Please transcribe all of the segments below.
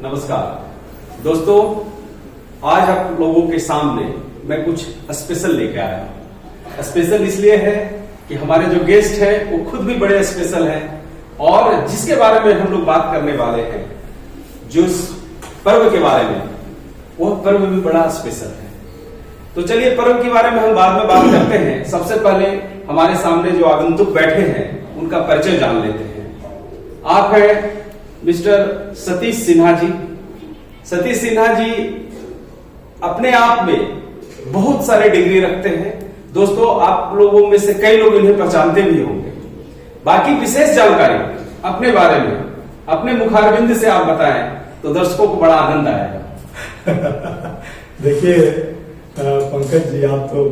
नमस्कार दोस्तों, आज आप लोगों के सामने मैं कुछ स्पेशल लेके आया हूं। स्पेशल इसलिए है कि हमारे जो गेस्ट हैं वो खुद भी बड़े स्पेशल हैं और जिसके बारे में हम लोग बात करने वाले हैं, जो इस पर्व के बारे में, वह पर्व भी बड़ा स्पेशल है। तो चलिए पर्व के बारे में हम बाद में बात करते हैं। सबसे पहले हमारे सामने जो आगंतुक बैठे हैं उनका परिचय जान लेते हैं। आप हैं मिस्टर सतीश सिन्हा जी। सतीश सिन्हा जी अपने आप में बहुत सारे डिग्री रखते हैं। दोस्तों, आप लोगों में से कई लोग इन्हें पहचानते भी होंगे। बाकी विशेष जानकारी अपने बारे में अपने मुखारबिंद से आप बताएं तो दर्शकों को बड़ा आनंद आएगा। देखिए पंकज जी, आप तो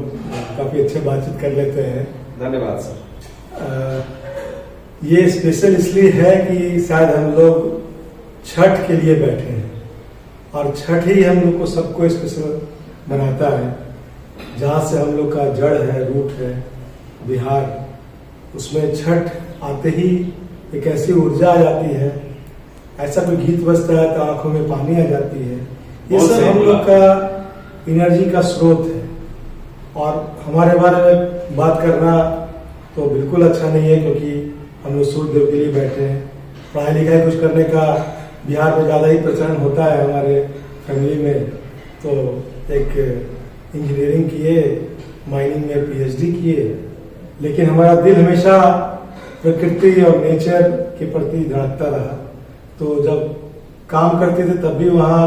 काफी अच्छे बातचीत कर लेते हैं। धन्यवाद सर। ये स्पेशल इसलिए है कि शायद हम लोग छठ के लिए बैठे हैं और छठ ही हम लोग को सबको स्पेशल बनाता है। जहाँ से हम लोग का जड़ है, रूट है बिहार, उसमें छठ आते ही एक ऐसी ऊर्जा आ जाती है, ऐसा कोई गीत बजता है तो आंखों में पानी आ जाती है। ये सब हम लोग का एनर्जी का स्रोत है। और हमारे बारे में बात करना तो बिल्कुल अच्छा नहीं है, क्योंकि हम लोग सूर्य देव के लिए बैठे हैं। पढ़ाई लिखाई कुछ करने का बिहार में ज़्यादा ही प्रचलन होता है हमारे फैमिली में। तो एक इंजीनियरिंग किए, माइनिंग में पीएचडी किए, लेकिन हमारा दिल हमेशा प्रकृति और नेचर के प्रति धड़कता रहा। तो जब काम करते थे तब भी वहाँ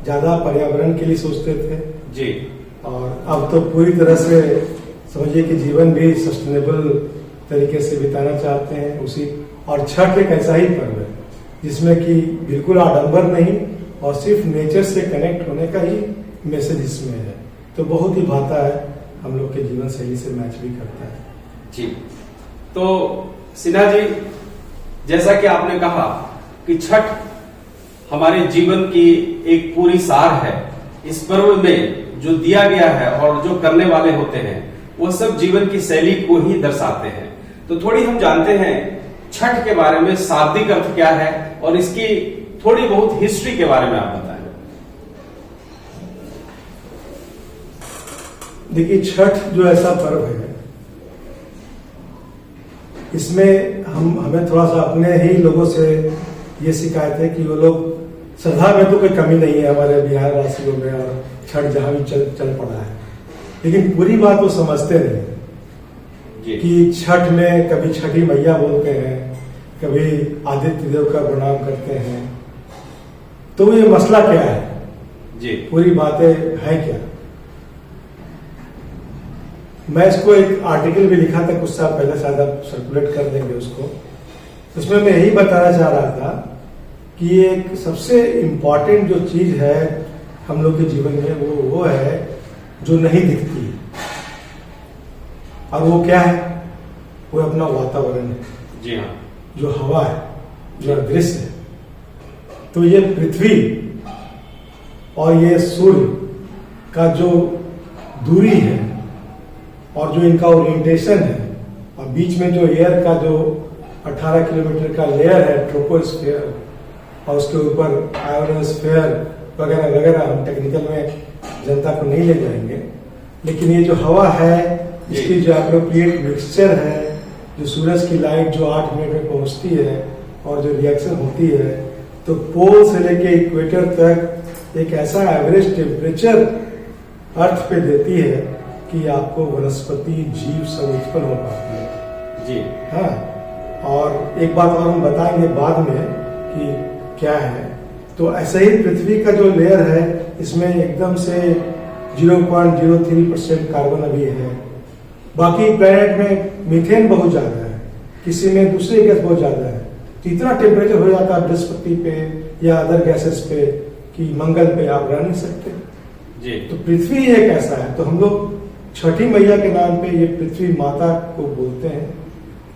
ज़्यादा पर्यावरण के लिए सोचते थे जी। और अब तो पूरी तरह से समझिए कि जीवन भी सस्टेनेबल तरीके से बिताना चाहते हैं उसी। और छठ एक ऐसा ही पर्व है जिसमें कि बिल्कुल आडंबर नहीं और सिर्फ नेचर से कनेक्ट होने का ही मैसेज इसमें है। तो बहुत ही भाता है, हम लोग के जीवन शैली से मैच भी करता है जी। तो सिन्हा जी, जैसा कि आपने कहा कि छठ हमारे जीवन की एक पूरी सार है। इस पर्व में जो दिया गया है और जो करने वाले होते हैं वो सब जीवन की शैली को ही दर्शाते हैं। तो थोड़ी हम जानते हैं छठ के बारे में, शाब्दिक अर्थ क्या है और इसकी थोड़ी बहुत हिस्ट्री के बारे में आप बताएं। देखिए, छठ जो ऐसा पर्व है, इसमें हमें थोड़ा सा अपने ही लोगों से ये शिकायत है कि वो लोग, श्रद्धा में तो कोई कमी नहीं है हमारे बिहार वासियों में और छठ जहां भी चल पड़ा है, लेकिन पूरी बात वो समझते नहीं कि छठ में कभी छठी मैया बोलते हैं, कभी आदित्य देव का प्रणाम करते हैं। तो ये मसला क्या है जी, पूरी बातें है क्या? मैं इसको एक आर्टिकल भी लिखा था कुछ साल पहले, शायद आप सर्कुलेट कर देंगे उसको। उसमें मैं यही बताना चाह रहा था कि एक सबसे इम्पॉर्टेंट जो चीज है हम लोग के जीवन में वो है जो नहीं दिखती है। और वो क्या है? वो अपना वातावरण है। जी हाँ। जो हवा है, जो दृश्य है। तो ये पृथ्वी और ये सूर्य का जो दूरी है और जो इनका ओरिएंटेशन है, और बीच में जो एयर का जो 18 किलोमीटर का लेयर है, ट्रोपोस्फेयर, और उसके ऊपर आयोनोस्फेयर वगैरह वगैरह, हम टेक्निकल में जनता को नहीं ले जाएंगे, लेकिन ये जो हवा है इसकी जो एप्रोप्रिएट मिक्सचर है, जो सूरज की लाइट जो 8 मिनट में पहुंचती है और जो रिएक्शन होती है, तो पोल से लेके इक्वेटर तक एक ऐसा एवरेज टेम्परेचर अर्थ पे देती है कि आपको वनस्पति जीव सब उत्पन्न हो पाती है जी। हाँ, और एक बात और हम बताएंगे बाद में कि क्या है। तो ऐसे ही पृथ्वी का जो लेयर है, इसमें एकदम से 0.03% कार्बन अभी है। बाकी प्लैनेट में मीथेन बहुत ज्यादा है, किसी में दूसरी गैस बहुत ज्यादा है। तो इतना टेम्परेचर हो जाता है बृहस्पति पे या अदर गैसेस पे कि मंगल पे आप रह नहीं सकते जी। तो पृथ्वी एक ऐसा है। तो हम लोग छठी मैया के नाम पे ये पृथ्वी माता को बोलते हैं,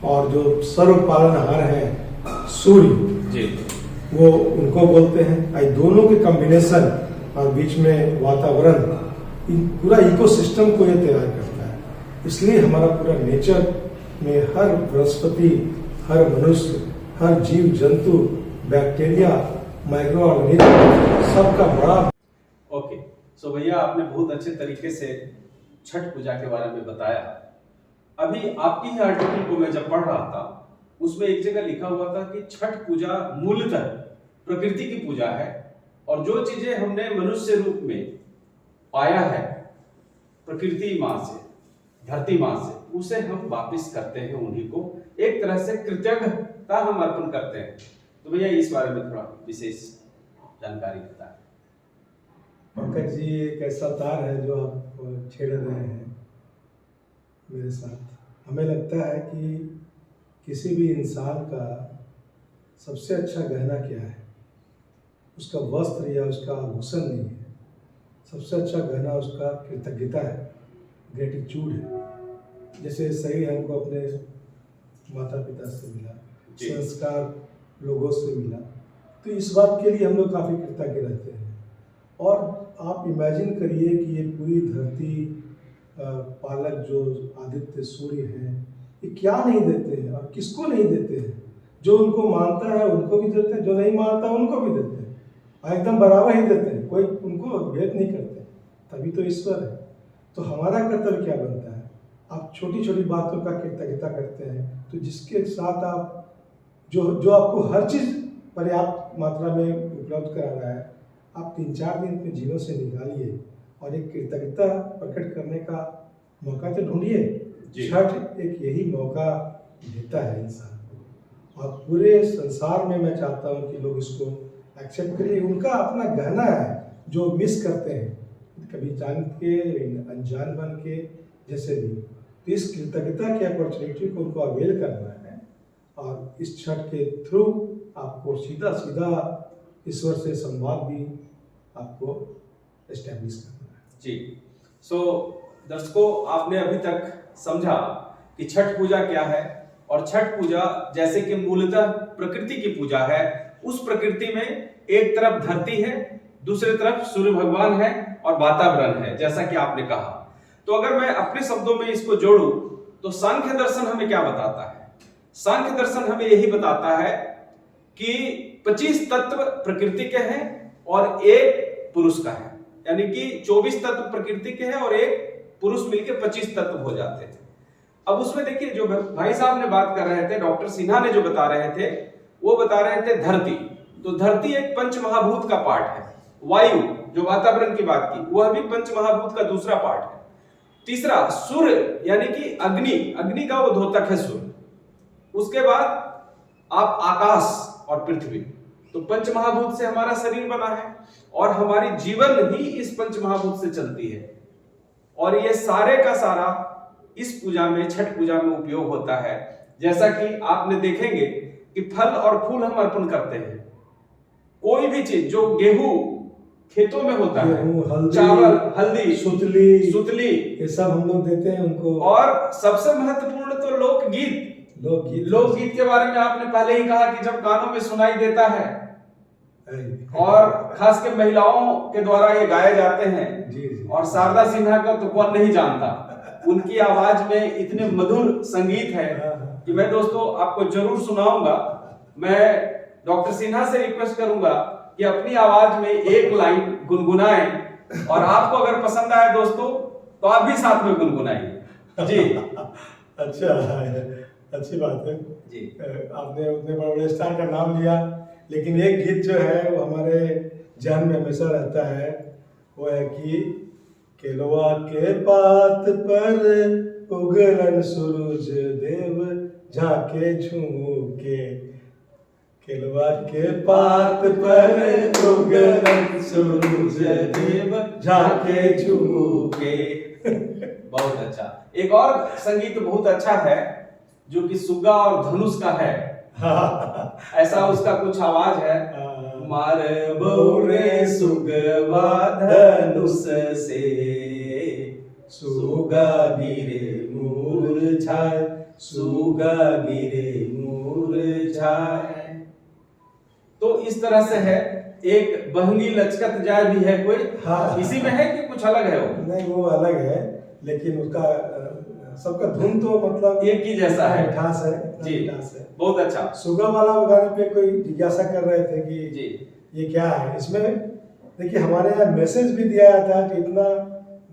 और जो सर्व पालनहार है सूर्य जी, वो उनको बोलते हैं। आई दोनों के कॉम्बिनेशन और बीच में वातावरण, पूरा इकोसिस्टम को ये तैयार करता है। इसलिए हमारा पूरा नेचर में हर वनस्पति, हर मनुष्य, हर जीव जंतु, बैक्टीरिया माइक्रो ऑर्गेनिज्म सबका बड़ा। ओके, सो भैया आपने बहुत अच्छे तरीके से छठ पूजा के बारे में बताया। अभी आपकी ही आर्टिकल को मैं जब पढ़ रहा था, उसमें एक जगह लिखा हुआ था कि छठ पूजा मूलतः प्रकृति की पूजा है, और जो चीजें हमने मनुष्य रूप में पाया है प्रकृति माँ से, धरती माँ से, उसे हम वापस करते हैं, उन्हीं को एक तरह से कृतज्ञता हम अर्पण करते हैं। तो भैया इस बारे में थोड़ा विशेष जानकारी बताएं। पंकज जी, एक ऐसा तार है जो आप छेड़ रहे हैं मेरे साथ। हमें लगता है कि किसी भी इंसान का सबसे अच्छा गहना क्या है? उसका वस्त्र या उसका आभूषण नहीं है। सबसे अच्छा गहना उसका कृतज्ञता है, ग्रेटिट्यूड है। जैसे शरीर हमको अपने माता पिता से मिला, संस्कार लोगों से मिला, तो इस बात के लिए हम लोग काफ़ी कृतज्ञ रहते हैं। और आप इमेजिन करिए कि ये पूरी धरती पालक जो आदित्य सूर्य हैं, ये क्या नहीं देते हैं और किसको नहीं देते हैं? जो उनको मानता है उनको भी देते हैं, जो नहीं मानता है उनको भी देते हैं, और एकदम बराबर ही देते हैं, कोई उनको भेद नहीं करते। तभी तो ईश्वर है। तो हमारा कर्तव्य क्या बनता है? आप छोटी छोटी बातों का कृतज्ञता करते हैं, तो जिसके साथ आप जो आपको हर चीज़ पर्याप्त मात्रा में उपलब्ध करा रहा है, आप 3-4 दिन अपने जीवन से निकालिए और एक कृतज्ञता प्रकट करने का मौका तो ढूंढिए। छठ एक यही मौका देता है इंसान को, और पूरे संसार में मैं चाहता हूँ कि लोग इसको एक्सेप्ट करिए। उनका अपना गहना है जो मिस करते हैं, कभी जान के अनजान बन के, जैसे भी। तो इस कृतज्ञता की अपॉर्चुनिटी को उनको अवेल करना है, और इस छठ के थ्रू आपको सीधा सीधा ईश्वर से संवाद भी आपको एस्टैब्लिश करना है। जी, सो दर्शकों, आपने अभी तक समझा कि छठ पूजा क्या है, और छठ पूजा जैसे कि मूलतः प्रकृति की पूजा है। उस प्रकृति में एक तरफ धरती है, दूसरी तरफ सूर्य भगवान है और वातावरण है, जैसा कि आपने कहा। तो अगर मैं अपने शब्दों में इसको जोड़ूं तो सांख्य दर्शन हमें क्या बताता है? सांख्य दर्शन हमें यही बताता है कि 25 तत्व प्रकृति के हैं और एक पुरुष का है, यानी कि 24 तत्व प्रकृति के हैं और एक पुरुष मिलकर 25 तत्व हो जाते हैं। अब उसमें देखिए, जो भाई साहब ने बात कर रहे थे, डॉक्टर सिन्हा ने जो बता रहे थे, वो बता रहे थे धरती। तो धरती एक पंच महाभूत का पार्ट है। वायु, जो वातावरण की बात की, वह भी पंच महाभूत का दूसरा पार्ट है। तीसरा सूर्य, यानी कि अग्नि, अग्नि का वो द्योतक है सूर्य। उसके बाद आप आकाश और पृथ्वी। तो पंच महाभूत से हमारा शरीर बना है, और हमारी जीवन ही इस पंच महाभूत से चलती है। और ये सारे का सारा इस पूजा में, छठ पूजा में उपयोग होता है। जैसा कि आपने देखेंगे कि फल और फूल हम अर्पण करते हैं। कोई भी चीज, जो गेहूं खेतों में होता है, चावल, हल्दी, सुतली, ये सब हम लोग देते हैं उनको। और सबसे महत्वपूर्ण तो लोकगीत के बारे में आपने पहले ही कहा कि जब कानों में सुनाई देता है, और खास के महिलाओं के द्वारा ये गाए जाते हैं। जी। और शारदा सिन्हा का तो कौन नहीं जानता, उनकी आवाज में इतने मधुर संगीत है कि मैं दोस्तों आपको जरूर सुनाऊंगा। मैं डॉक्टर सिन्हा से रिक्वेस्ट करूंगा कि अपनी आवाज में एक लाइन गुनगुनाएं, और आपको अगर पसंद आए दोस्तों तो आप भी साथ में गुनगुनाइए। जी। अच्छा, अच्छी बात है जी। आपने उतने बड़े स्टार का नाम लिया, लेकिन एक गीत जो है वो हमारे ध्यान में हमेशा रहता है, वो है कि केलवा के पात पर उगलन सूरज देव झाके झूके। केलवा के पात पर उगलन सूरज देव झाके झूके। बहुत अच्छा। एक और संगीत बहुत अच्छा है, जो कि सुग्गा और धनुष का है। ऐसा उसका कुछ आवाज है, मार बोरे सुगवा धनुष से, सुगा गिरे मूर्छाए, सुगा गिरे मूर्छाए। तो इस तरह से है। एक बहंगी लचकत जाए भी है कोई, इसी में है कि कुछ अलग है? वो नहीं, वो अलग है, लेकिन उसका सबका धुन तो मतलब एक ही जैसा है, मिठास है जी, मिठास है। बहुत अच्छा। सुगम वाला गाने पे कोई जिज्ञासा कर रहे थे कि जी ये क्या है। इसमें देखिए हमारे यहाँ मैसेज भी दिया जाता है कि इतना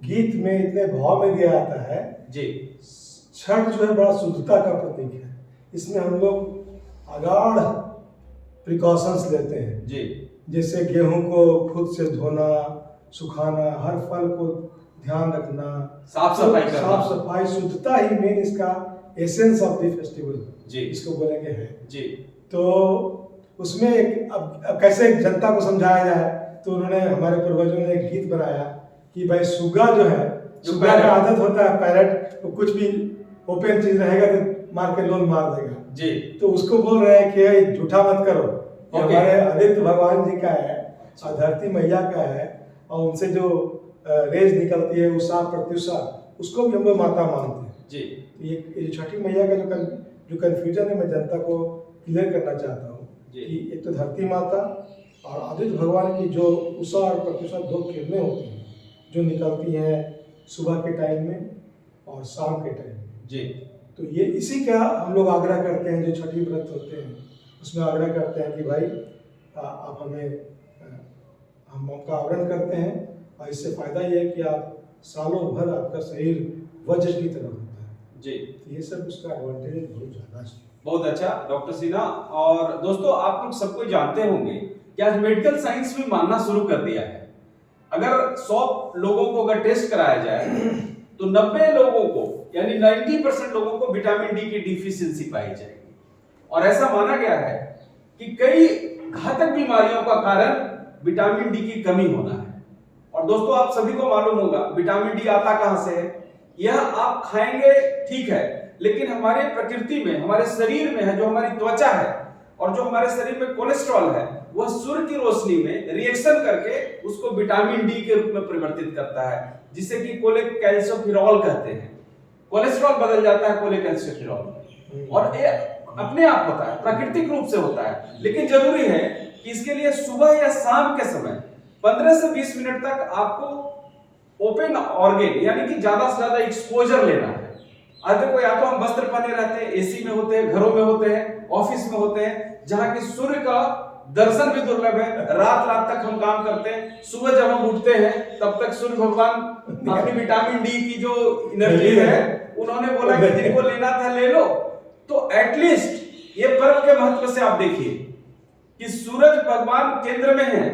गीत में इतने भाव में दिया जाता है। जी छठ जो है बड़ा शुद्धता का प्रतीक है। इसमें हम लोग अगाध प्रिकॉशंस लेते हैं। जी जैसे गेहूं को खुद से धोना, सुखाना, हर फल को ध्यान रखना, साफ सफाई करना। साफ सफाई, शुद्धता ही मेन इसका एसेंस ऑफ द फेस्टिवल जी इसको बोलेंगे है। जी तो उसमें अब कैसे जनता को समझाया जाए, तो उन्होंने हमारे पूर्वजों ने एक गीत बनाया कि भाई सुग्गा जो है, सुग्गा का आदत होता है पैरट, तो कुछ भी ओपन चीज रहेगा तो मार के लोन मार देगा जी। तो उसको बोल रहे हैं कि झूठा मत करो। ये हमारे आदित्य भगवान जी का है और धरती मैया का है, और उनसे जो रेज निकलती है उषा प्रत्युषा, उसको भी हम लोग माता मानते हैं जी। ये छठी मैया का जो कन्फ्यूजन है मैं जनता को क्लियर करना चाहता हूँ जी। कि एक तो धरती माता और आदित्य भगवान की जो उषा और प्रत्युषा दो किरणें होती हैं जो निकलती हैं सुबह के टाइम में और शाम के टाइम में जी। तो ये इसी का हम लोग आग्रह करते हैं। जो छठी व्रत होते हैं उसमें आग्रह करते हैं कि भाई आप हमें हम आपका आवरण करते हैं, और इससे फायदा ये है कि आप सालों भर आपका शरीर वज्र की तरह होता है जी। तो ये सब उसका एडवांटेज बहुत ज्यादा है। बहुत अच्छा डॉक्टर सिन्हा। और दोस्तों आप लोग सबको जानते होंगे कि आज मेडिकल साइंस भी मानना शुरू कर दिया है। अगर 100 लोगों को अगर टेस्ट कराया जाए तो 90 लोगों को यानी 90% लोगों को विटामिन डी की डिफिशियंसी पाई जाएगी। और ऐसा माना गया है कि कई घातक बीमारियों का कारण विटामिन डी की कमी होना है। और दोस्तों आप सभी को मालूम होगा विटामिन डी आता कहां से है। यह आप खाएंगे ठीक है, लेकिन हमारे प्रकृति में, हमारे शरीर में है, जो हमारी त्वचा है और जो हमारे शरीर में कोलेस्ट्रॉल है, वह सूर्य की रोशनी में रिएक्शन करके उसको विटामिन डी के रूप में परिवर्तित करता है, जिसे कि कोलेकैल्सिफेरॉल कहते हैं। कोलेस्ट्रॉल बदल जाता है कोलेकैल्सिफेरॉल, और ये अपने आप होता है, प्राकृतिक रूप से होता है। लेकिन जरूरी है कि इसके लिए सुबह या शाम के समय 15 से 20 मिनट तक आपको ओपन ऑर्गन यानी कि ज्यादा से ज्यादा एक्सपोजर लेना है। आज देखो या तो हम वस्त्र पहने रहते हैं, एसी में होते हैं, घरों में होते हैं, ऑफिस में होते हैं, जहां की सूर्य का दर्शन भी दुर्लभ है। रात रात तक हम काम करते हैं, सुबह जब हम उठते हैं तब तक सूर्य भगवान अपनी विटामिन डी की जो एनर्जी है उन्होंने बोला कि जिनको लेना था ले लो। तो एटलीस्ट ये पर्व के महत्व से आप देखिए कि सूरज भगवान केंद्र में है।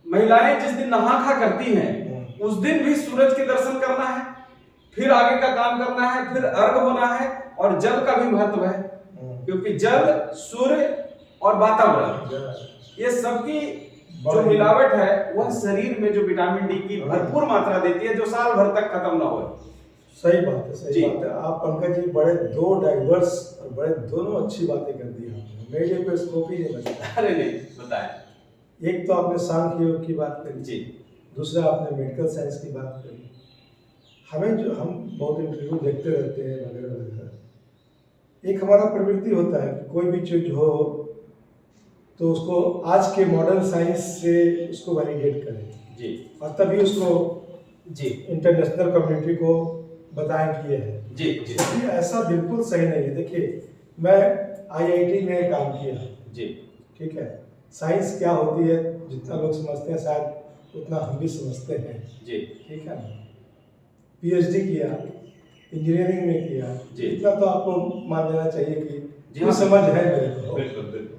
महिलाएं जिस दिन नहा खा करती हैं उस दिन भी सूरज के दर्शन करना है, फिर आगे का काम करना है, फिर अर्घ होना है। और जल का भी महत्व है, क्योंकि जल, सूर्य और वातावरण ये सबकी जो मिलावट है वह शरीर में जो विटामिन डी की भरपूर मात्रा देती है, जो साल भर तक खत्म ना हो। सही बात है, सही बात है। आप पंकज जी बड़े दो डाइवर्स और बड़े दोनों अच्छी बातें कर दी आपने। मेरे लिए कोई स्कोप ही नहीं बचता। अरे नहीं बताएं। एक तो आपने सांख्य योग की बात करी जी, दूसरा आपने मेडिकल साइंस की बात करी। हमें जो हम बहुत इंटरव्यू देखते रहते हैं वगैरह वगैरह, एक हमारा प्रवृत्ति होता है कि कोई भी चीज हो तो उसको आज के मॉडर्न साइंस से उसको वैलिडेट करें जी, और तभी उसको जी, इंटरनेशनल कम्युनिटी को बताएं कि ये है। जी, जी, जी ऐसा बिल्कुल सही नहीं है। देखिए मैं IIT में काम किया जी, ठीक है। साइंस क्या होती है जितना लोग समझते हैं शायद उतना हम भी समझते हैं जी, ठीक है ना। PhD किया, इंजीनियरिंग में किया, इतना तो आपको मान लेना चाहिए कि हाँ, समझ है मेरे को। बिल्कुल बिल्कुल।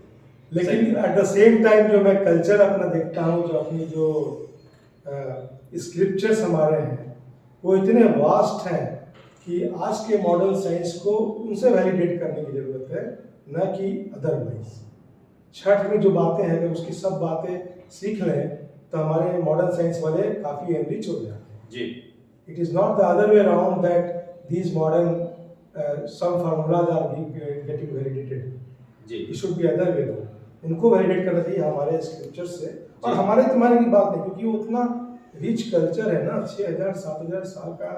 लेकिन एट द सेम टाइम जो मैं कल्चर अपना देखता हूँ, जो अपनी जो स्क्रिप्चर्स हमारे हैं वो इतने वास्ट हैं कि आज के मॉडर्न साइंस को उनसे वैलिडेट करने की जरूरत है, न कि अदरवाइज। छठ में जो बातें हैं अगर उसकी सब बातें सीख लें तो हमारे मॉडर्न साइंस वाले काफ़ी एनरिच हो जाते हैं जी। It is not the other way around that these modern some formulas are getting validated. जी, It should be other way around. उनको वैलिडेट करना चाहिए हमारे स्क्रिप्चर से, और हमारे तुम्हारे की बात नहीं, क्योंकि वो उतना रिच कल्चर है ना। 6000-7000 साल का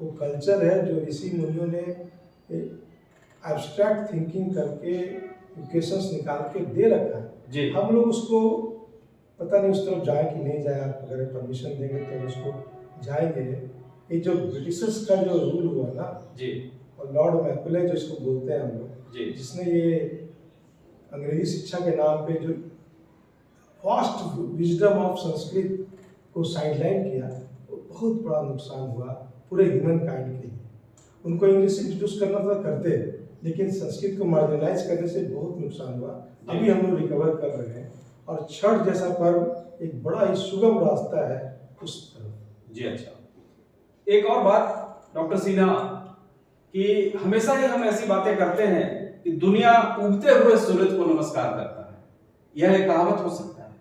वो कल्चर है जो ऋषि मुनियों ने एब्स्ट्रैक्ट थिंकिंग करके इक्वेशंस निकाल के दे रखा है। हम लोग उसको पता नहीं उस तरफ जाए कि नहीं जाए। आप अगर परमिशन देंगे तो उसको जाएंगे। ये जो ब्रिटिशर्स का जो रूल हुआ ना जी, और लॉर्ड मैकुले जो इसको बोलते हैं हम लोग, जी, जिसने ये अंग्रेजी शिक्षा के नाम पे जो वास्ट विजडम ऑफ संस्कृत को साइडलाइन किया, तो बहुत बड़ा नुकसान हुआ पूरे ह्यूमन काइंड के लिए। उनको इंग्लिश इंट्रोड्यूस करना था, करते, लेकिन संस्कृत को मार्जिनलाइज करने से बहुत नुकसान हुआ। अभी हम लोग रिकवर कर रहे हैं, और छठ जैसा पर्व एक बड़ा ही सुगम रास्ता है उस तरफ। जी अच्छा, एक और बात डॉक्टर सिन्हा, कि हमेशा ही हम ऐसी बातें करते हैं कि दुनिया उगते हुए सूरज को नमस्कार करता है, यह एक कहावत हो सकता है,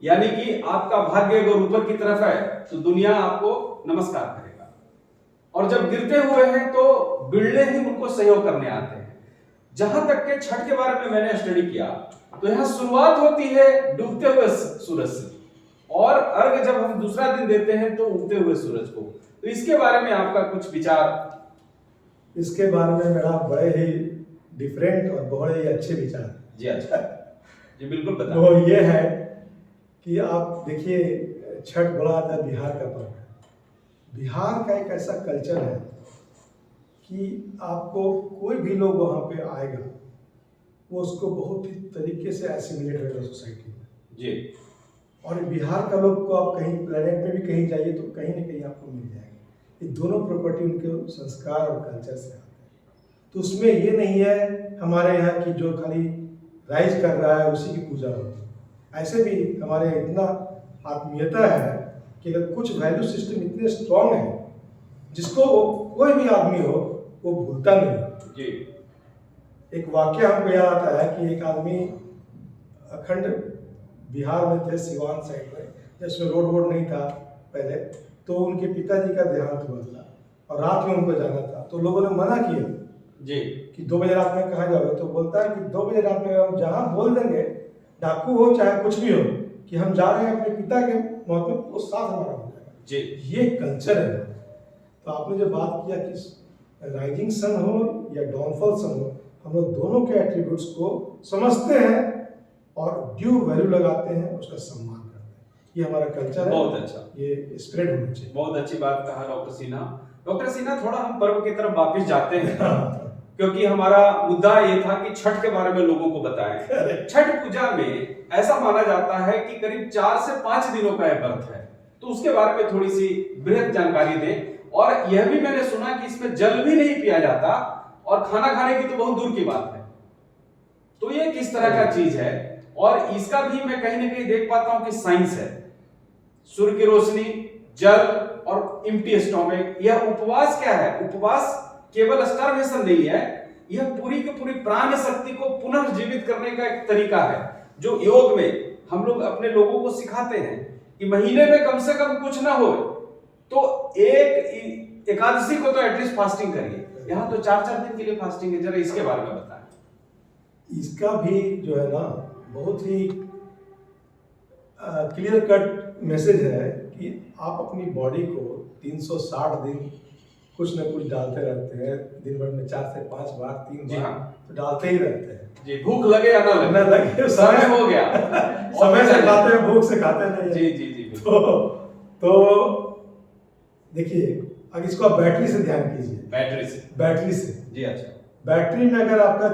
यानी कि आपका भाग्य अगर ऊपर की तरफ है तो दुनिया आपको नमस्कार करेगा, और जब गिरते हुए हैं तो बिरले ही उनको सहयोग करने आते हैं। जहां तक के छठ के बारे में मैंने स्टडी किया तो यहाँ शुरुआत होती है डूबते हुए सूरज से, और अर्घ जब हम दूसरा दिन देते हैं तो उगते हुए सूरज को। तो इसके बारे में आपका कुछ विचार? इसके बारे में मेरा बड़े ही डिफरेंट और बड़े ही अच्छे विचार। जी अच्छा, जी बिल्कुल बताएं। वो ये है कि आप देखिए, छठ बड़ा आता है बिहार का पर्व है। बिहार का एक ऐसा कल्चर है कि आपको कोई भी लोग वहाँ पे आएगा, वो उसको बहुत ही तरीके से एसिमिलेट होगा सोसाइटी में। जी। और बिहार का लोग को आप कहीं प्लेनेट में भी कहीं जाइए तो कहीं ना कहीं आपको मिल जाएगा। ये दोनों प्रॉपर्टी उनके संस्कार और कल्चर से आते हैं। तो उसमें ये नहीं है हमारे यहाँ की जो खाली राइज कर रहा है उसी की पूजा होती है। ऐसे भी हमारे यहाँ इतना आत्मीयता है कि अगर कुछ वैल्यू सिस्टम इतने स्ट्रांग है जिसको कोई भी आदमी हो वो भूलता नहीं। जी। एक वाक्य हमको याद आता है कि एक आदमी अखंड बिहार में थे, सिवान साइड में, जिसमें रोड नहीं था पहले, तो उनके पिताजी का देहांत हुआ था और रात में उनको जाना था। तो लोगों ने मना किया जी कि 2 बजे रात में कहाँ जाओगे। तो बोलता है कि 2 बजे रात में हम जहाँ बोल देंगे, डाकू हो चाहे कुछ भी हो, कि हम जा रहे हैं अपने पिता के मौत में, वो साथ हमारा हो जाएगा जी। ये कल्चर है। तो आपने जो बात किया कि राइजिंग सन हो या डाउनफॉल सन हो, हम लोग दोनों के एट्रीब्यूट्स को समझते हैं और ड्यू वैल्यू लगाते हैं, उसका सम्मान करते हैं। ये हमारा कल्चर है। बहुत अच्छा, ये स्प्रेड होना चाहिए। बहुत अच्छी बात कहा डॉक्टर सिन्हा। डॉक्टर सिन्हा, थोड़ा हम पर्व की तरफ वापस जाते हैं क्योंकि हमारा मुद्दा ये था कि छठ के बारे में लोगों को बताएं। छठ पूजा में ऐसा माना जाता है कि करीब 4 से 5 दिनों का यह व्रत है, तो उसके बारे में थोड़ी सी बृहद जानकारी दें। और यह भी मैंने सुना कि इसमें जल भी नहीं पिया जाता और खाना खाने की तो बहुत दूर की बात है। तो ये किस तरह का चीज है? और इसका भी मैं कहीं ना कहीं देख पाता हूं कि साइंस है। सूर्य की रोशनी, जल और एम्प्टी स्टोमक। यह उपवास क्या है? उपवास केवल स्टार्वेशन नहीं है, यह पूरी की पूरी प्राण शक्ति को पुनर्जीवित करने का एक तरीका है, जो योग में हम लोग अपने लोगों को सिखाते हैं कि महीने में कम से कम कुछ ना हो तो एक एकादशी को तो एटलीस्ट फास्टिंग करिए। यहाँ तो 4-4 दिन के लिए फास्टिंग है। जरा इसके बारे में बताएं। इसका भी जो है ना बहुत ही क्लियर कट मैसेज है कि आप अपनी बॉडी को 360 दिन कुछ न कुछ डालते रहते हैं। दिन भर में 4 से 5 बार, 3 बार तो डालते ही रहते हैं जी। भूख लगे या ना लगे, समय हो गया समय से खाते हैं, भूख से खाते नहीं। जी जी जी। तो देखिए, अब इसको आप बैटरी से ध्यान कीजिए। बैटरी से जी। अच्छा, बैटरी में अगर आपका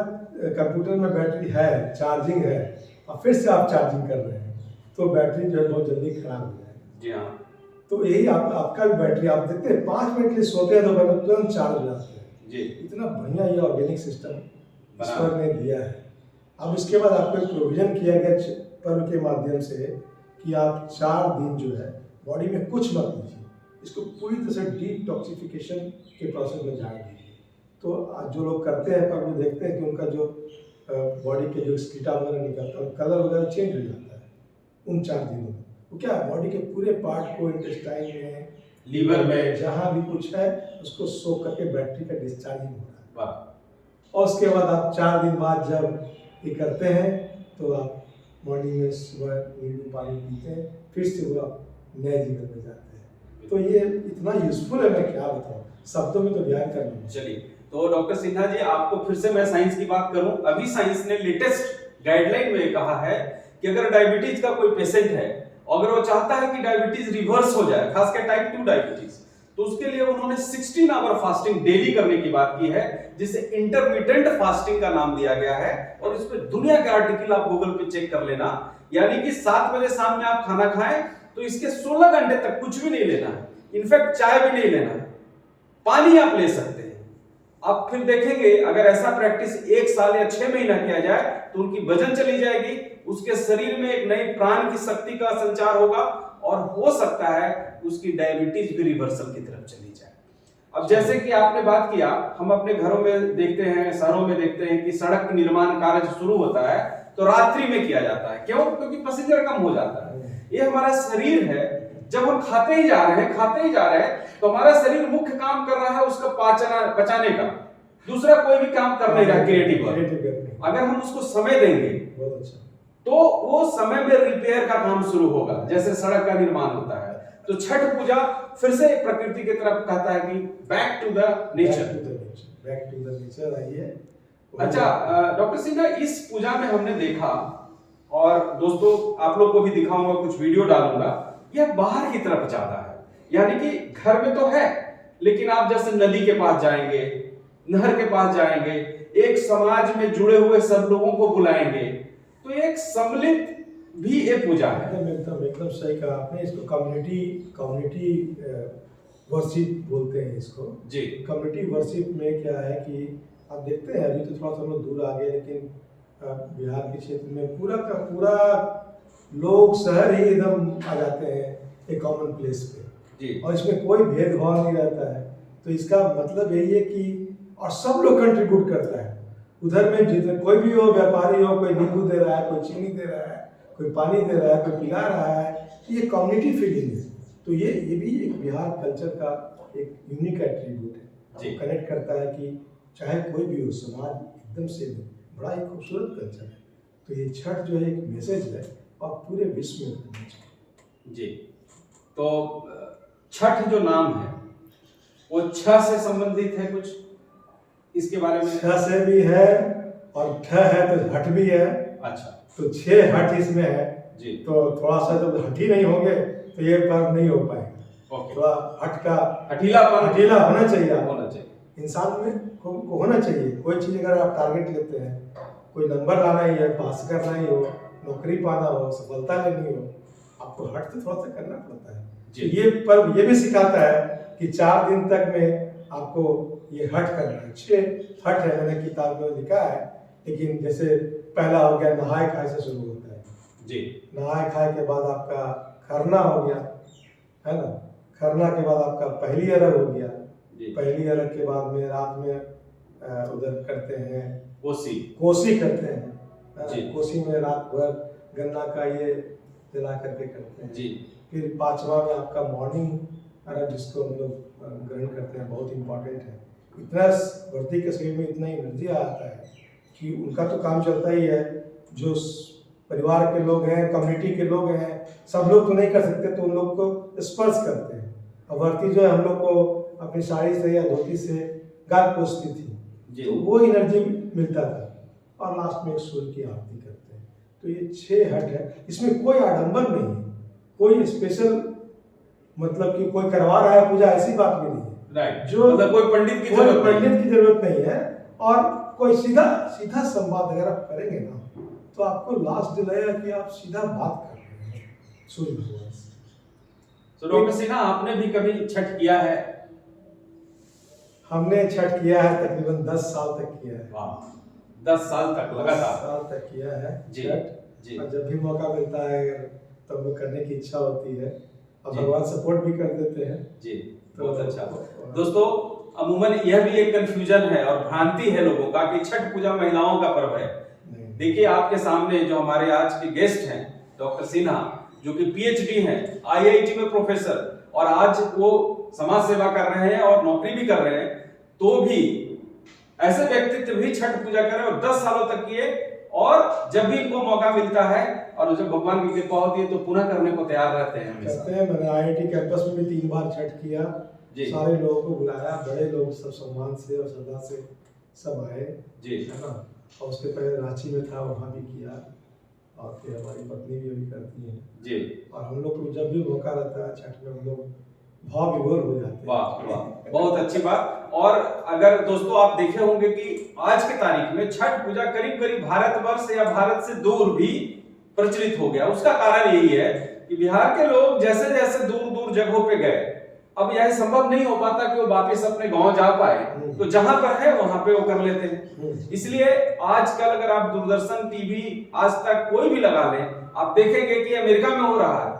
कंप्यूटर में बैटरी है, चार्जिंग है, और फिर से आप चार्जिंग कर रहे हैं तो बैटरी जो है बहुत जल्दी खराब हो जाएगी। जी हाँ। तो यही आपका भी बैटरी, आप देखते हैं 5 मिनट के लिए सोते हैं तो तुरंत चार्ज हो जाते हैं जी। इतना बढ़िया ये ऑर्गेनिक सिस्टम ईश्वर ने दिया है। अब इसके बाद आपको एक प्रोविजन किया गया पर्व के माध्यम से कि आप 4 दिन जो है बॉडी में कुछ मत लीजिए, इसको पूरी तरह से डिटॉक्सिफिकेशन के प्रोसेस में जाने दीजिए। तो जो लोग करते हैं पर वो देखते हैं कि उनका जो बॉडी के जो स्कीटा वगैरह निकलता है, कलर वगैरह चेंज हो जाता है उन 4 दिनों में। वो क्या है, बॉडी के पूरे पार्ट को, इंटेस्टाइन में, लीवर में, जहाँ भी कुछ है उसको सोख करके बैटरी का डिस्चार्जिंग हो रहा है। और उसके बाद आप 4 दिन बाद जब ये करते हैं तो आप मॉर्निंग में सुबह नींबू पानी पीते हैं, फिर से वो आप नए जीवन में जाते हैं। तो ये इतना यूजफुल है, मैं क्या बताऊँ, शब्दों में तो बयान करना। चलिए, तो डॉक्टर सिन्हा जी, आपको फिर से मैं साइंस की बात करूं। अभी साइंस ने लेटेस्ट गाइडलाइन में कहा है कि अगर डायबिटीज का कोई पेशेंट है, अगर वो चाहता है कि डायबिटीज रिवर्स हो जाए, खासकर टाइप 2 डायबिटीज, तो उसके लिए उन्होंने 16 आवर फास्टिंग डेली करने की बात की है, जिसे इंटरमिटेंट फास्टिंग का नाम दिया गया है। और इस पे दुनिया के आर्टिकल आप गूगल पे चेक कर लेना। यानी कि 7 बजे शाम में आप खाना खाएं तो इसके 16 घंटे तक कुछ भी नहीं लेना है, इनफैक्ट चाय भी नहीं लेना है, पानी आप ले सकते हैं। आप फिर देखेंगे अगर ऐसा प्रैक्टिस 1 साल या 6 महीना किया जाए तो उनकी वजन चली जाएगी, उसके शरीर में एक नई प्राण की शक्ति का संचार होगा और हो सकता है उसकी डायबिटीज भी रिवर्सल की तरफ चली जाए। अब जैसे कि आपने बात किया, हम अपने घरों में देखते हैं, शहरों में देखते हैं कि सड़क निर्माण कार्य शुरू होता है तो रात्रि में किया जाता है। क्यों? क्योंकि पैसेंजर कम हो जाता है। ये हमारा शरीर है, जब हम खाते ही जा रहे हैं तो हमारा शरीर मुख्य काम कर रहा है उसका पचाने का, दूसरा कोई भी काम कर नहीं रहा क्रिएटिव। अगर हम उसको समय देंगे तो वो समय में रिपेयर का काम शुरू होगा, जैसे सड़क का निर्माण होता है। तो छठ पूजा फिर से प्रकृति की तरफ कहता है कि बैक टू द नेचर आइए। अच्छा डॉक्टर सिन्हा, इस पूजा में हमने देखा, और दोस्तों आप लोग को भी दिखाऊंगा, कुछ वीडियो डालूंगा, यह बाहर की तरफ ज्यादा है। यानी कि घर में तो है, लेकिन आप जैसे नदी के पास जाएंगे, नहर के पास जाएंगे, एक समाज में जुड़े हुए सब लोगों को बुलाएंगे, तो एक सम्मिलित भी एक पूजा है। एकदम सही कहा आपने। इसको कम्युनिटी वर्शिप बोलते हैं इसको जी। कम्युनिटी वर्शिप में क्या है कि आप देखते हैं, अभी तो थोड़ा सा हम लोग दूर आ गए, लेकिन बिहार के क्षेत्र में पूरा का पूरा लोग शहर ही एकदम आ जाते हैं एक कॉमन प्लेस पे जी। और इसमें कोई भेदभाव नहीं रहता है। तो इसका मतलब यही है कि और सब लोग कंट्रीब्यूट करता है। उधर में जितने कोई भी हो, व्यापारी हो, कोई नींबू दे रहा है, कोई चीनी दे रहा है, कोई पानी दे रहा है, कोई पिला रहा है, ये कम्युनिटी फीलिंग है। तो ये भी एक बिहार कल्चर का एक यूनिक एट्रीब्यूट है, कनेक्ट करता है कि चाहे कोई भी हो, समाज एकदम से बड़ा ही खूबसूरत कल्चर है। तो ये छठ जो है एक मैसेज है और पूरे विश्व में करना चाहिए जी। तो छठ जो नाम है वो छह से संबंधित है, कुछ इसके बारे में? छह से भी है और ठ है तो हट भी है। अच्छा, तो 6 हट इसमें है जी। तो थोड़ा सा जब हट ही नहीं होंगे तो ये पर्व नहीं हो पाएगा। ओके। थोड़ा हट का हठीला होना चाहिए इंसान में को होना चाहिए। कोई चीज अगर आप टारगेट लेते हैं, कोई नंबर लाना ही है, पास करना ही हो, नौकरी पाना हो, सफलता लेनी हो, आपको हट तो थोड़ा सा करना पड़ता है। तो ये पर्व ये भी सिखाता है कि 4 दिन तक में आपको ये हट करना है। 6 हट है, मैंने किताब में लिखा है। लेकिन जैसे पहला हो गया नहाए खाए से शुरू होता है जी। नहाए खाए के बाद आपका खरना हो गया, है ना। खरना के बाद आपका पहली अरग हो गया। पहली अरग के बाद में रात में उधर करते हैं कोसी करते हैं। कोसी में रात भर गन्ना का ये जला करके करते हैं जी। फिर 5वां में आपका मॉर्निंग अरग, जिसको हम लोग ग्रहण करते हैं, बहुत इंपॉर्टेंट है। इतना व्रती के शरीर में इतना एनर्जी आता है कि उनका तो काम चलता ही है। जो परिवार के लोग हैं, कम्युनिटी के लोग हैं, सब लोग तो नहीं कर सकते, तो उन लोग को स्पर्श करते हैं। और व्रती जो है हम लोग को अपनी साड़ी से या धोती से गाल पोछती थी, तो वो एनर्जी मिलता था। और लास्ट में एक सूर्य की आरती करते हैं। तो ये 6 हट है, इसमें कोई आडंबर नहीं है, कोई स्पेशल मतलब कि कोई करवा रहा है पूजा, ऐसी बात भी नहीं है। राइट। जो मतलब कोई पंडित की जरूरत नहीं है। और कोई सीधा संवाद अगर आप करेंगे ना, तो आपको लास्ट दिन लगेगा कि आप सीधा बात कर रहे हैं सूर्य भगवान से। तो डॉक्टर सिन्हा, आपने भी कभी छठ किया है? हमने छठ किया है, तकरीबन 10 साल तक किया है। वाह, 10 साल तक लगातार? 10 साल तक किया है छठ जी। और जब भी मौका मिलता है तब वो करने की इच्छा होती है और भगवान सपोर्ट भी कर देते हैं जी। तो बहुत अच्छा। दोस्तों, अमूमन यह भी एक कंफ्यूजन है और भ्रांति है लोगों का कि छठ पूजा महिलाओं का पर्व है। देखिए आपके सामने जो हमारे आज के गेस्ट हैं डॉक्टर सिन्हा, जो कि पीएचडी हैं, आईआईटी में प्रोफेसर, और आज वो समाज सेवा कर रहे हैं और नौकरी भी कर रहे हैं, तो भी ऐसे व्यक्तित्व भी छठ पूजा कर रहे हैं और 10 सालों तक किए, और जब भी इनको मौका मिलता है और जब भगवान की कृपा होती है तो पुनः करने को तैयार रहते हैं। मैंने आईआईटी कैंपस में भी 3 बार छठ किया। सारे लोगों को बुलाया, बड़े लोग सब सम्मान से और श्रद्धा से सब आए जी, है ना। और उसके पहले रांची में था, वहाँ भी किया। और फिर हमारी पत्नी भी अभी करती है जी। और हम लोग को जब भी मौका रहता है छठ में, हम लोग भाव विभोर हो जाते हैं। वाह वाह, बहुत अच्छी बात। और अगर दोस्तों आप देखे होंगे कि आज के तारीख में छठ पूजा करीब करीब भारतवर्ष या भारत से दूर भी प्रचलित हो गया। उसका कारण यही है कि बिहार के लोग जैसे जैसे दूर दूर जगहों पे गए, अब यह संभव नहीं हो पाता कि वो वापस अपने गांव जा पाए, तो जहां पर है वहां पे वो कर लेते हैं। इसलिए आजकल अगर आप दूरदर्शन टीवी आज तक कोई भी लगा लें, आप देखेंगे कि अमेरिका में हो रहा है,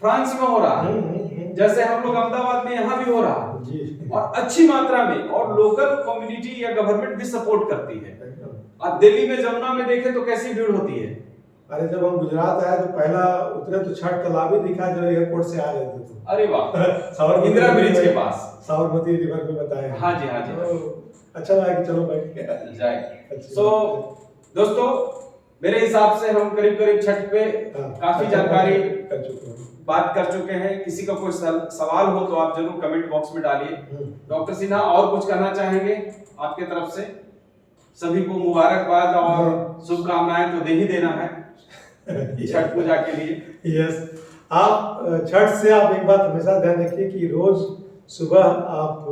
फ्रांस में हो रहा है, जैसे हम लोग अहमदाबाद में यहाँ भी हो रहा है, और अच्छी मात्रा में, और लोकल कम्युनिटी या गवर्नमेंट भी सपोर्ट करती है। आप दिल्ली में जमुना में देखें तो कैसी भीड़ होती है। अरे जब हम गुजरात आए तो पहला उतरे तो छठ तालाब ही दिखा जो एयरपोर्ट से आ रहे थे। तो अरे वाह, इंदिरा ब्रिज के पास साबरमती रिवर में बताया। हाँ जी हाँ जी। तो अच्छा लगा कि चलो बैठ के जाए। सो दोस्तों, मेरे हिसाब से हम करीब करीब छठ पे काफी जानकारी कर चुके हैं, बात कर चुके हैं। किसी का कोई सवाल हो तो आप जरूर कमेंट बॉक्स में डालिए। डॉक्टर सिन्हा और कुछ कहना चाहेंगे आपके तरफ से? सभी को मुबारकबाद और शुभकामनाएं तो दे ही देना है छठ पूजा के लिए। यस, आप छठ से आप एक बात हमेशा ध्यान रखिए कि रोज सुबह आप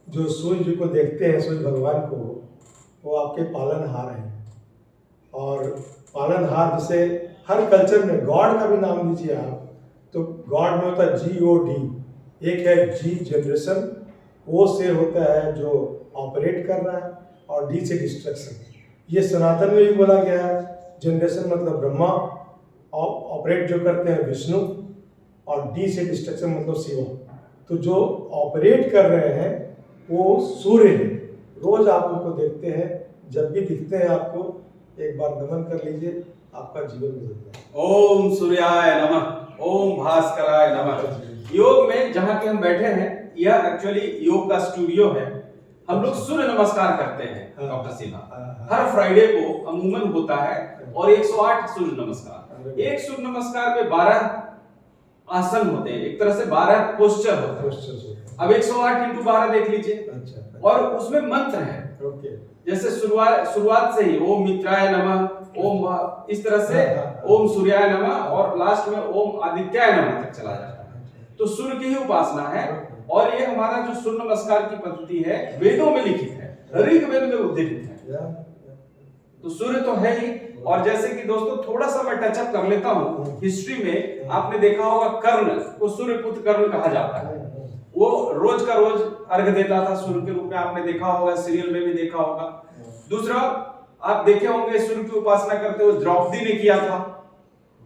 जो सूर्य जी को देखते हैं, सूर्य भगवान को, वो आपके पालनहार हैं। और पालनहार जैसे हर कल्चर में गॉड का भी नाम लीजिए आप, तो गॉड में होता है GOD। एक है G जनरेशन, O से होता है जो ऑपरेट कर रहा है, और D से डिस्ट्रक्शन। ये सनातन में भी बोला गया है। जनरेशन मतलब ब्रह्मा, ऑपरेट जो करते हैं विष्णु, और D से डिस्ट्रक्शन मतलब शिव। तो जो ऑपरेट कर रहे हैं वो सूर्य है। रोज आप उनको देखते हैं, जब भी दिखते हैं आपको एक बार नमन कर लीजिए, आपका जीवन बदल जाएगा। ओम सूर्याय नमः, ओम भास्कराय नमः। योग में जहां के हम बैठे हैं, यह एक्चुअली योग का स्टूडियो है। हम लोग सूर्य नमस्कार करते हैं डॉक्टर सिन्हा। हर फ्राइडे को अमूमन होता है, और 108 सूर्य नमस्कार। एक सूर्य नमस्कार में 12 आसन होते हैं, एक तरह से 12 पोस्चर होते हैं। अब 108 × 12 देख लीजिए। और उसमें मंत्र है। जैसे शुरुआत से ही ओम मित्राय नमः, ओम, इस तरह से ओम सूर्याय नमः, और लास्ट में ओम आदित्याय नमः तक चला जाता है। तो सूर्य की ही उपासना है। और ये हमारा जो सूर्य नमस्कार की पद्धति है वेदों में लिखित है, ऋग्वेद में उद्धृत है। तो सूर्य तो है ही। और जैसे कि दोस्तों थोड़ा सा मैं टचअप कर लेता हूँ, हिस्ट्री में आपने देखा होगा कर्ण को सूर्यपुत्र कर्ण कहा जाता है। वो रोज का रोज अर्घ देता था सूर्य के रूप में, आपने देखा होगा, सीरियल में भी देखा होगा। दूसरा आप देखे होंगे सूर्य की उपासना करते हुए द्रौपदी ने किया था।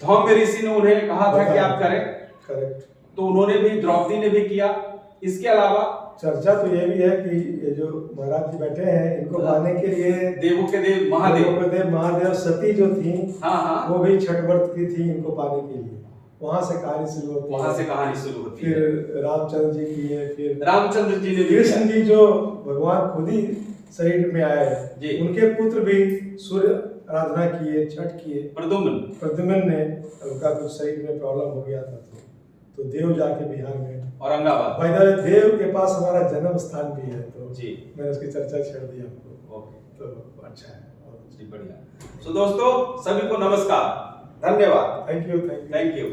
धौम्य ऋषि ने उन्हें कहा था कि आप करें, तो उन्होंने भी, द्रौपदी ने भी किया। इसके अलावा चर्चा तो ये भी है कि ये जो महाराज जी बैठे हैं, इनको पाने के लिए देवों के देव महादेव सती जो थी, हाँ, वो भी छठ व्रत की थी इनको पाने के लिए। वहां से कहानी शुरू होती है। वहां से कहानी शुरू होती है। फिर रामचंद्र जी की है, फिर रामचंद्र जी ने, कृष्ण जी जो भगवान खुद ही शरीर में आए, उनके पुत्र भी सूर्य आराधना किए, छठ किए। प्रद्युम्न ने, उनका कुछ शरीर में प्रॉब्लम हो गया था, तो देव जाके बिहार में, औरंगाबाद, भाई देव के पास हमारा जन्म स्थान भी है। तो जी मैंने उसकी चर्चा छेड़ दी आपको। ओके, तो अच्छा है, बढ़िया। सो दोस्तों सभी को नमस्कार, धन्यवाद। Thank you. Thank you.